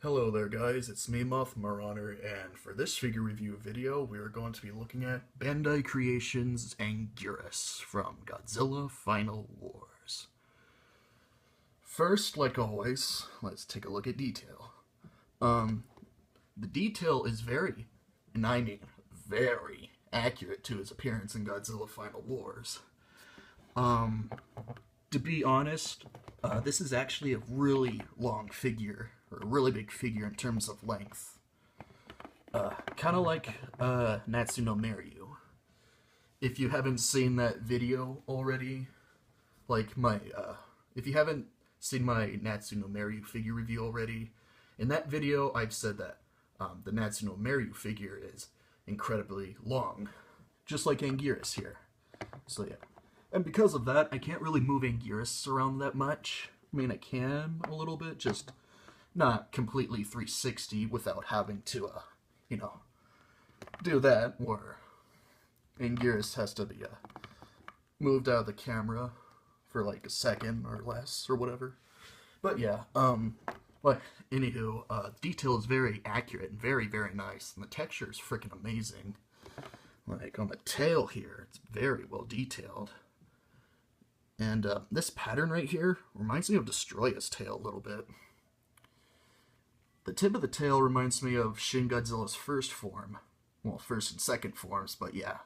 Hello there guys, it's me Marauder, and for this figure review video we are going to be looking at Bandai Creations' Anguirus from Godzilla Final Wars. First, like always, let's take a look at detail. The detail is very, and I mean very, accurate to his appearance in Godzilla Final Wars. To be honest, this is actually a really long figure, or a really big figure in terms of length. Kind of like Natsu no Maryu. If you haven't seen that video already, if you haven't seen my Natsu no Maryu figure review already, in that video I've said that the Natsu no Maryu figure is incredibly long, just like Anguirus here. So yeah. And because of that, I can't really move Anguirus around that much. I mean, I can a little bit, just not completely 360 without having to, do that, where Anguirus has to be moved out of the camera for like a second or less or whatever. But yeah, anywho, detail is very accurate and very, very nice, and the texture is freaking amazing. Like, on the tail here, it's very well detailed. And this pattern right here reminds me of Destroya's tail a little bit. The tip of the tail reminds me of Shin Godzilla's first form. Well, first and second forms, but yeah.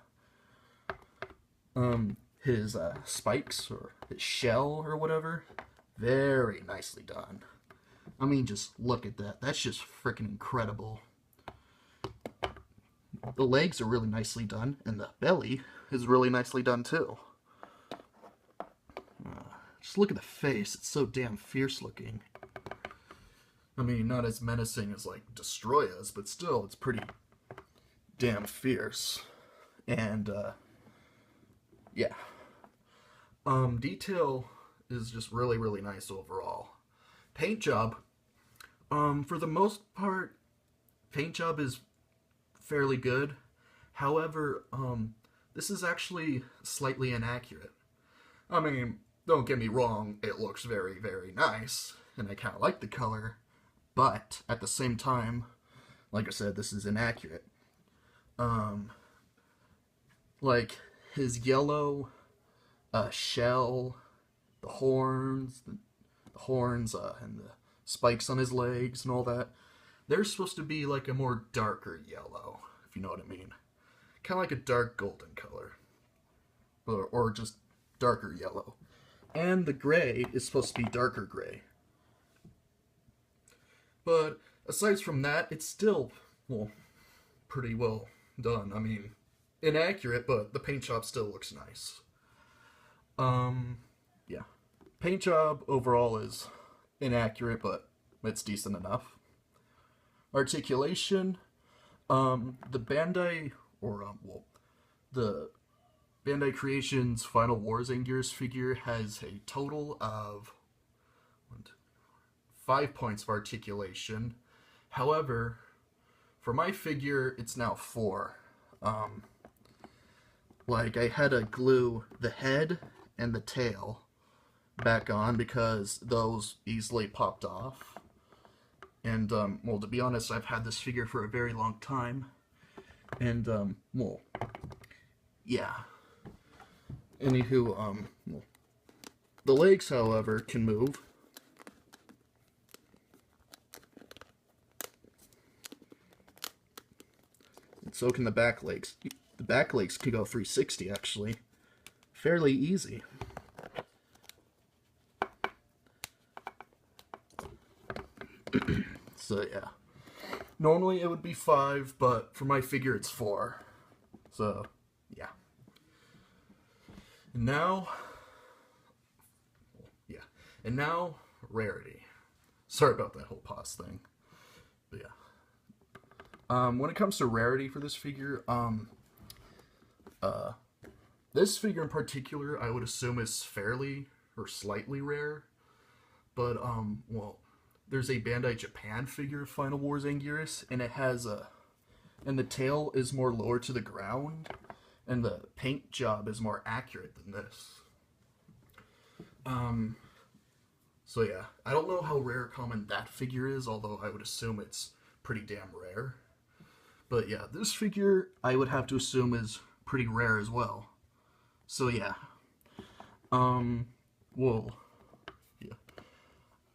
His spikes, or his shell, or whatever, very nicely done. I mean, just look at that. That's just freaking incredible. The legs are really nicely done, and the belly is really nicely done too. Just look at the face, it's so damn fierce looking. I mean, not as menacing as like Destroya's, but still, it's pretty damn fierce. And, yeah. Detail is just really, really nice overall. Paint job, for the most part, paint job is fairly good. However, this is actually slightly inaccurate. I mean, don't get me wrong, it looks very, very nice, and I kind of like the color, but at the same time, like I said, this is inaccurate. Like, his yellow shell, the horns, and the spikes on his legs and all that, they're supposed to be like a more darker yellow, if you know what I mean. Kind of like a dark golden color, or just darker yellow. And the gray is supposed to be darker gray. But aside from that, it's still, well, pretty well done. I mean, inaccurate, but the paint job still looks nice. Yeah. Paint job overall is inaccurate, but it's decent enough. Articulation, the Bandai, the Bandai Creations Final Wars Anguirus figure has a total of 5 points of articulation. However, for my figure, it's now 4. Like, I had to glue the head and the tail back on because those easily popped off. And, well, to be honest, I've had this figure for a very long time. And, well, yeah. Anywho, well, the legs, however, can move. And so can the back legs. The back legs can go 360, actually. Fairly easy. So, yeah. Normally it would be 5, but for my figure it's 4. So, yeah. And now, rarity. Sorry about that whole pause thing. But yeah. When it comes to rarity for this figure, this figure in particular, I would assume is fairly or slightly rare. But, well, there's a Bandai Japan figure of Final Wars Anguirus, and it has and the tail is more lower to the ground, and the paint job is more accurate than this. So yeah, I don't know how rare or common that figure is, although I would assume it's pretty damn rare. But yeah, this figure I would have to assume is pretty rare as well. So yeah. Well, yeah.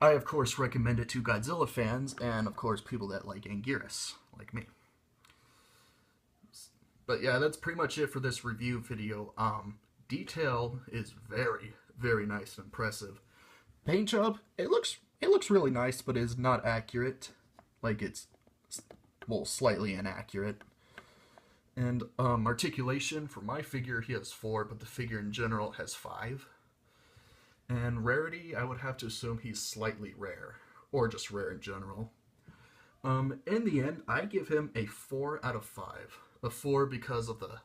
I of course recommend it to Godzilla fans and of course people that like Anguirus, like me. But yeah, that's pretty much it for this review video. Detail is very, very nice and impressive. Paint job, it looks really nice, but is not accurate. Like it's, well, slightly inaccurate. And articulation for my figure, he has 4, but the figure in general has 5. And rarity, I would have to assume he's slightly rare, or just rare in general. In the end, I give him a 4 out of 5. A 4 because of the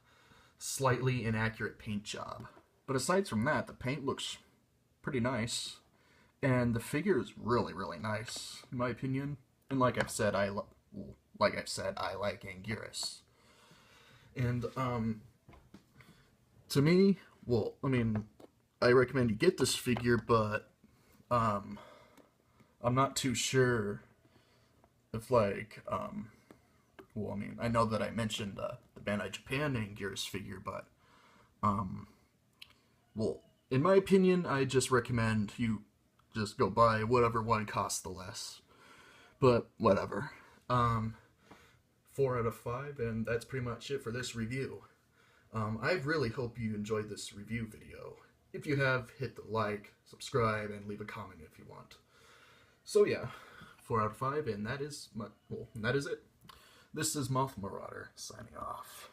slightly inaccurate paint job. But aside from that, the paint looks pretty nice. And the figure is really, really nice, in my opinion. And like I've said, I like Anguirus. And, to me, well, I mean, I recommend you get this figure, but, I'm not too sure if, like, well, I mean, I know that I mentioned, the Bandai Japan Anguirus figure, but, well, in my opinion, I just recommend you just go buy whatever one costs the less. But, whatever. 4 out of 5, and that's pretty much it for this review. I really hope you enjoyed this review video. If you have, hit the like, subscribe, and leave a comment if you want. So yeah, 4 out of 5, and that is it. This is Moth Marauder, signing off.